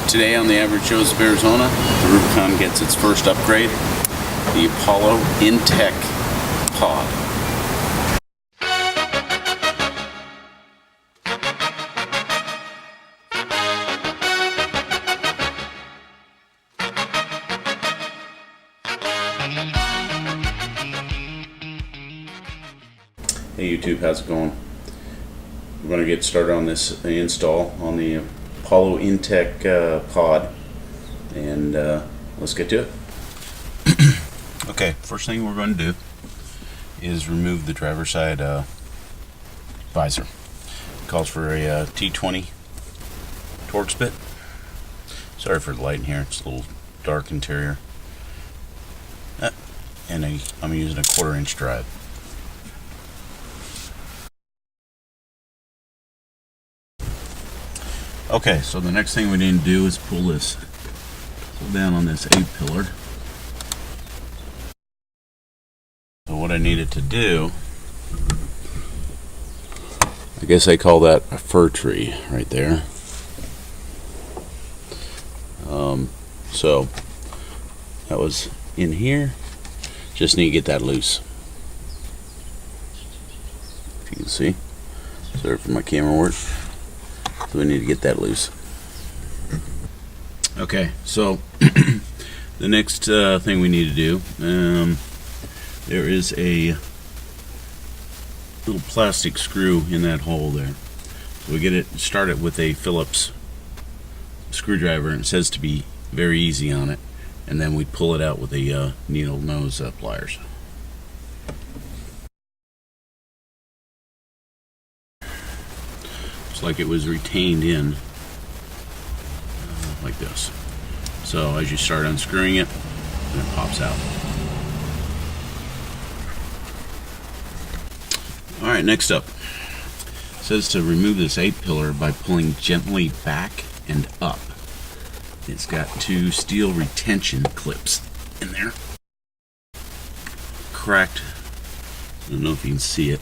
Today on the Average Joe's of Arizona, the Rubicon gets its first upgrade, the Appollointech POD. Hey YouTube, how's it going? We're going to get started on this install on the Appollointech POD, and let's get to it. Okay, first thing we're going to do is remove the driver's side visor. It calls for a T20 Torx bit. Sorry for the light in here, it's a little dark interior. And I'm using a 1/4 inch drive. Okay, so the next thing we need to do is pull down on this A-pillar. So what I needed to do, I guess I call that a fir tree right there. So that was in here. Just need to get that loose. If you can see. Sorry for my camera work. So we need to get that loose. Okay, so the next thing we need to do, there is a little plastic screw in that hole there. So we start it with a Phillips screwdriver, and it says to be very easy on it, and then we pull it out with a needle nose pliers. Like it was retained in like this. So as you start unscrewing it, and it pops out. Alright, next up, it says to remove this A-pillar by pulling gently back and up. It's got 2 steel retention clips in there. Cracked. I don't know if you can see it.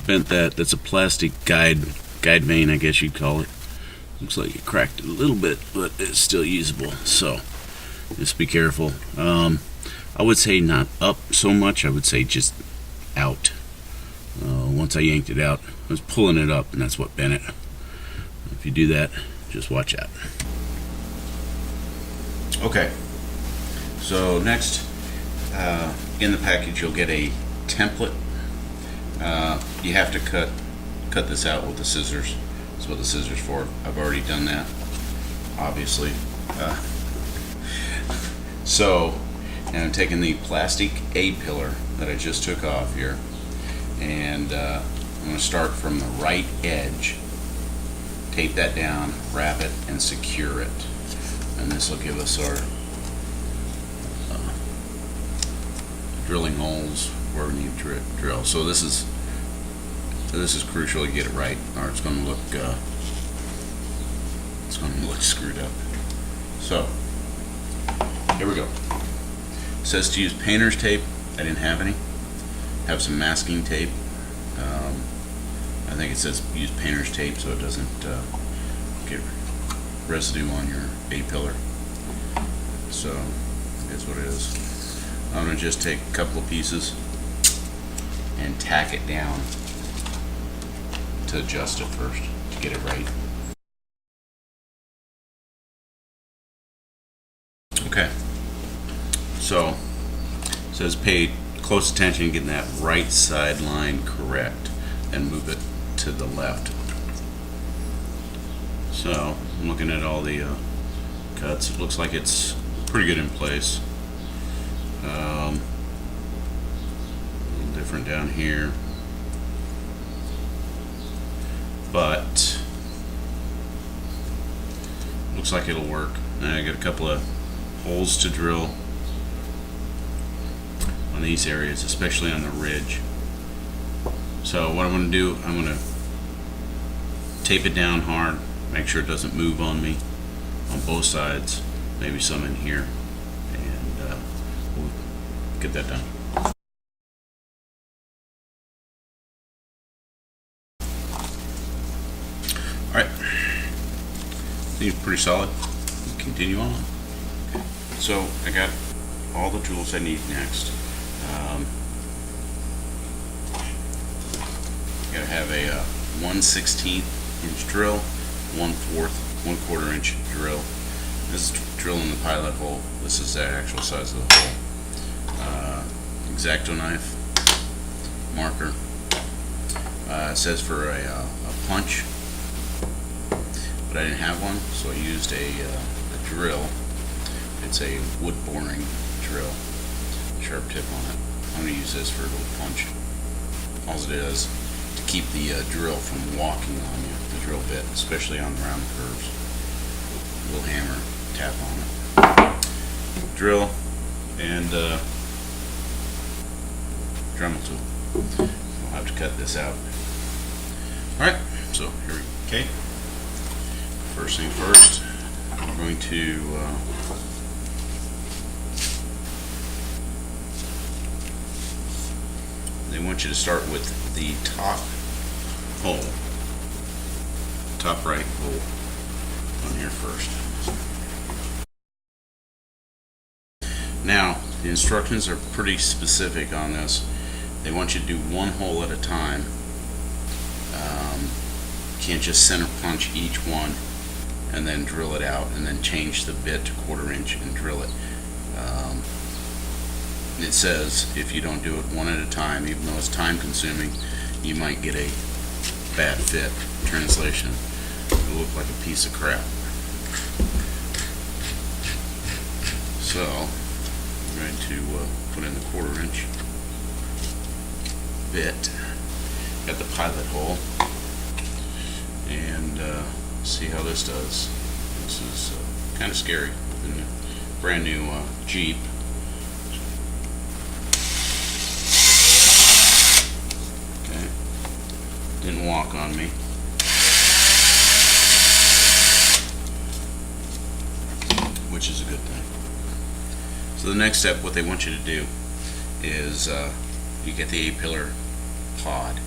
Bent that's a plastic guide vein, I guess you'd call it. Looks like it cracked it a little bit, but it's still usable, so just be careful. I would say not up so much, I would say just out. Once I yanked it out, I was pulling it up, and that's what bent it. If you do that, just watch out. Okay, so next in the package you'll get a template. You have to cut this out with the scissors. That's what the scissors for. I've already done that, obviously. So now I'm taking the plastic A-pillar that I just took off here, and I'm going to start from the right edge, tape that down, wrap it, and secure it. And this will give us our drilling holes where we need to drill. So this is crucial to get it right, or it's going to look screwed up. So here we go. It says to use painter's tape. I didn't have any. Have some masking tape. I think it says use painter's tape so it doesn't get residue on your A-pillar. So that's what it is. I'm going to just take a couple of pieces and tack it down to adjust it first to get it right. Okay, so it says pay close attention to getting that right side line correct and move it to the left. So I'm looking at all the cuts. It looks like it's pretty good in place. A little different down here, but looks like it'll work. Now I got a couple of holes to drill on these areas, especially on the ridge. So what I'm going to do, I'm going to tape it down hard, make sure it doesn't move on me on both sides, maybe some in here, and we'll get that done. Alright, Seems pretty solid. Continue on. So I got all the tools I need next. Gotta have a 1/16 inch drill, 1/4, 1/4 inch drill. This is drilling the pilot hole. This is the actual size of the hole. X-Acto knife, marker. It says for a punch, but I didn't have one, so I used a drill. It's a wood boring drill, sharp tip on it. I'm going to use this for a little punch. All it is to keep the drill from walking on you, the drill bit, especially on the round curves. A little hammer, tap on it. Drill and Dremel tool. I'll have to cut this out. Alright, so here we go. Okay. First thing first, we're going to they want you to start with the top hole, top right hole on here first. Now, the instructions are pretty specific on this. They want you to do one hole at a time. Can't just center punch each one and then drill it out and then change the bit to 1/4 inch and drill it. It says if you don't do it one at a time, even though it's time consuming, you might get a bad fit. Translation, it'll look like a piece of crap. So I'm going to put in the 1/4 inch bit at the pilot hole and see how this does. This is kind of scary. In a brand new Jeep. Okay, didn't walk on me. Which is a good thing. So the next step, what they want you to do is you get the A-pillar pod,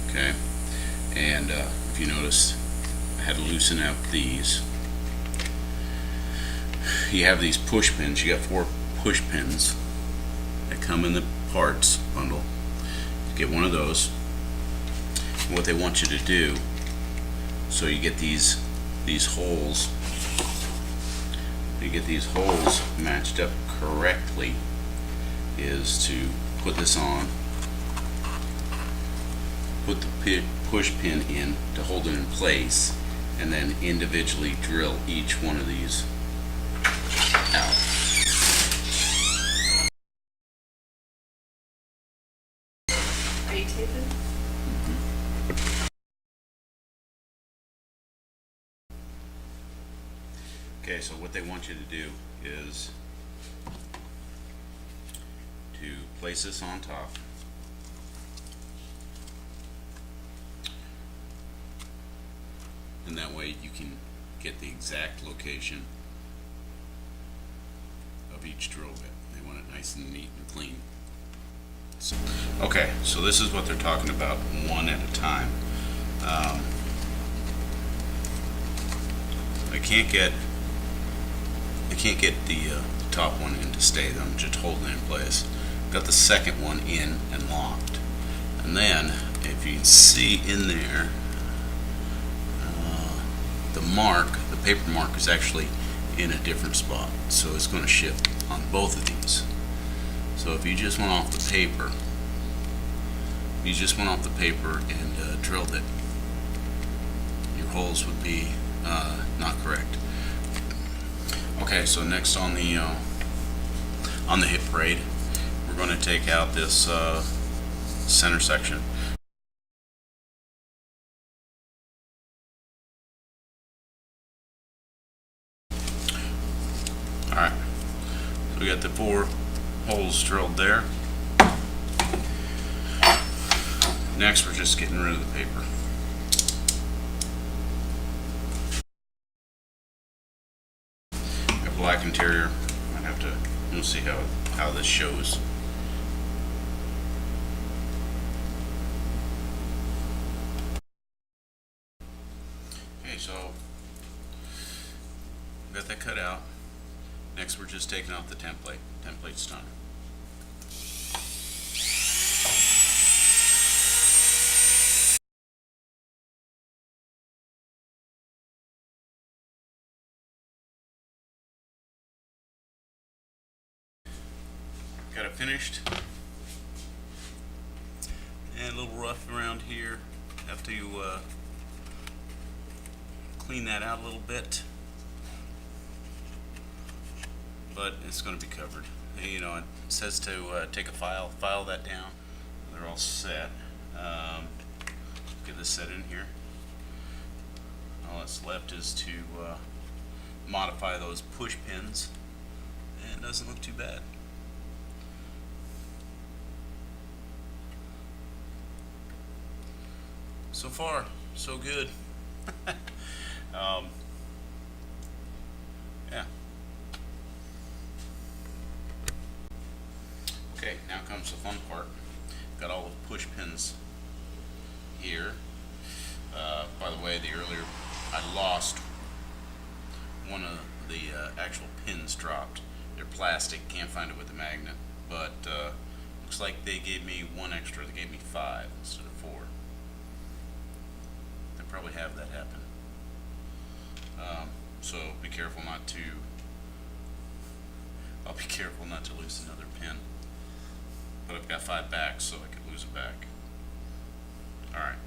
okay, and if you notice, I had to loosen out these. You have these push pins. You got 4 push pins that come in the parts bundle. Get one of those. What they want you to do, so you get these holes. You get these holes matched up correctly, is to put this on, put the push pin in to hold it in place, and then individually drill each one of these out. Are you taping? Okay, so what they want you to do is to place this on top. And that way you can get the exact location of each drill bit. They want it nice and neat and clean. So, okay, so this is what they're talking about, one at a time. I can't get the top one in to stay. I'm just holding it in place. Got the second one in and locked. And then, if you can see in there, the paper mark is actually in a different spot. So it's going to shift on both of these. So if you just went off the paper, and drilled it, your holes would be not correct. Okay, so next on the hip braid, we're going to take out this center section. Alright, so we got the 4 holes drilled there. Next, we're just getting rid of the paper. Got black interior. I have to, we'll see how this shows. Okay, so got that cut out. Next we're just taking off the template. Template's done. Got it finished. And a little rough around here. Have to clean that out a little bit. But it's going to be covered. You know, it says to take a file that down. They're all set. Get this set in here. All that's left is to modify those push pins, and it doesn't look too bad. So far, so good. Yeah. Okay, now comes the fun part. Got all the push pins here. By the way, I lost one of the actual pins dropped. They're plastic, can't find it with the magnet, but looks like they gave me one extra. They gave me 5 instead of 4. They probably have that happen. So be careful not to. I'll be careful not to lose another pin. But I've got 5 back, so I could lose it back. Alright.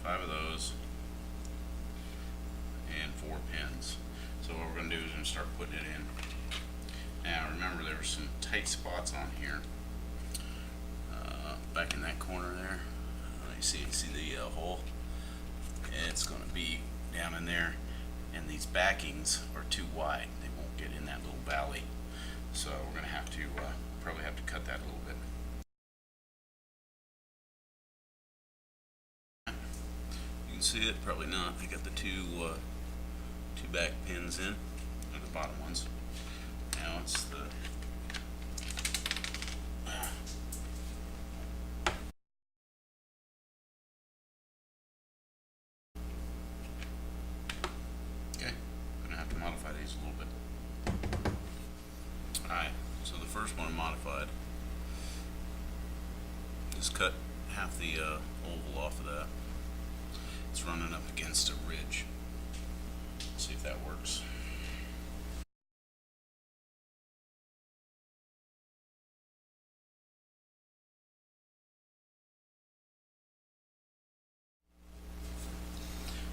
Got 5 of those. And 4 pins. So what we're going to do is we're going to start putting it in. Now remember, there were some tight spots on here. Back in that corner there. You see the hole? It's going to be down in there. And these backings are too wide. They won't get in that little valley. So we're going to have to probably have to cut that a little bit. You can see it, probably not. I got the two back pins in, or the bottom ones. Now it's the okay. Gonna have to modify these a little bit. Alright, so the first one modified. Just cut half the oval off of that. It's running up against a ridge. Let's see if that works.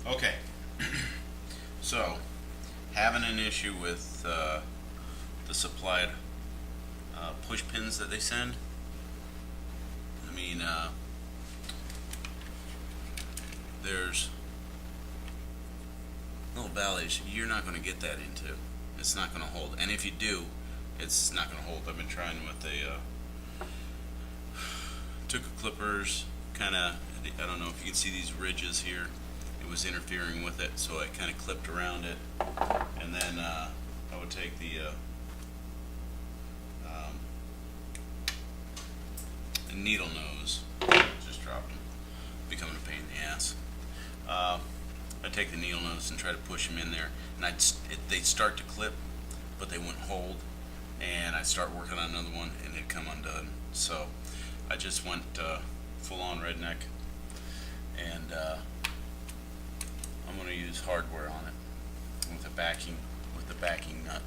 Okay, so having an issue with the supplied push pins that they send. I mean, there's little valleys you're not going to get that into. It's not going to hold, and if you do, it's not going to hold. I've been trying with took a clippers, kind of, I don't know if you can see these ridges here. It was interfering with it, so I kind of clipped around it, and then I would take the needle nose, just dropped them, becoming a pain in the ass. I'd take the needle nose and try to push them in there, and they'd start to clip, but they wouldn't hold, and I'd start working on another one, and it'd come undone. So I just went full-on redneck, and I'm going to use hardware on it with the backing nut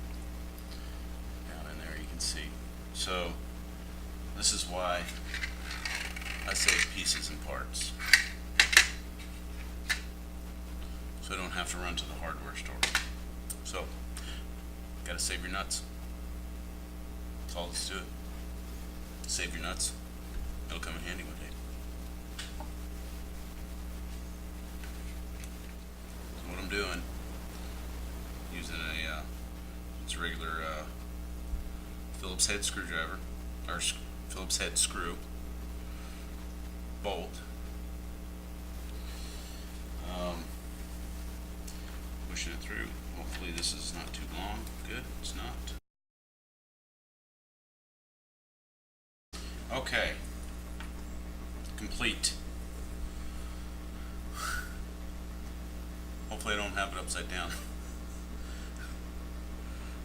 down in there. You can see. So this is why I save pieces and parts, so I don't have to run to the hardware store. So gotta save your nuts. That's all that's to it. Save your nuts. It'll come in handy one day. What I'm doing, using it's a regular Phillips head screwdriver, or Phillips head screw, bolt, pushing it through. Hopefully this is not too long. Good, it's not. Okay, complete. Hopefully I don't have it upside down.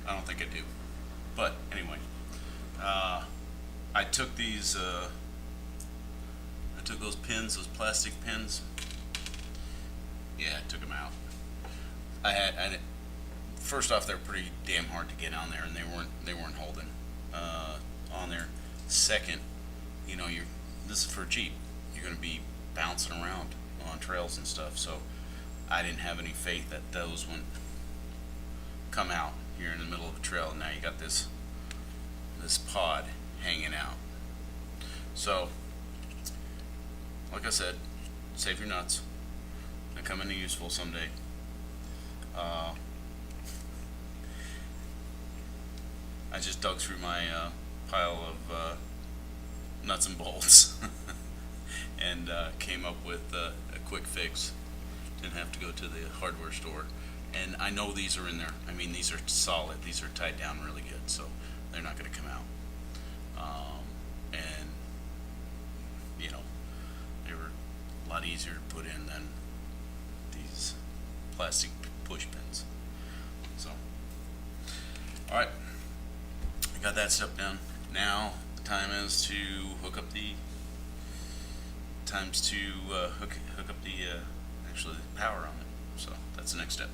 I don't think I do. But anyway, I took these, I took those pins, those plastic pins. Yeah, I took them out. First off, they're pretty damn hard to get on there, and they weren't holding on there. Second, this is for a Jeep. You're going to be bouncing around on trails and stuff, so I didn't have any faith that those wouldn't come out here in the middle of a trail. And now you got this pod hanging out. So, like I said, save your nuts. They come in useful someday. I just dug through my pile of nuts and bolts and came up with a quick fix. Didn't have to go to the hardware store. And I know these are in there. I mean, these are solid. These are tied down really good, so they're not going to come out. And, they were a lot easier to put in than these plastic push pins. So, all right. I got that stuff done. Now the time is to hook up the hook up the actually the power on it. So that's the next step.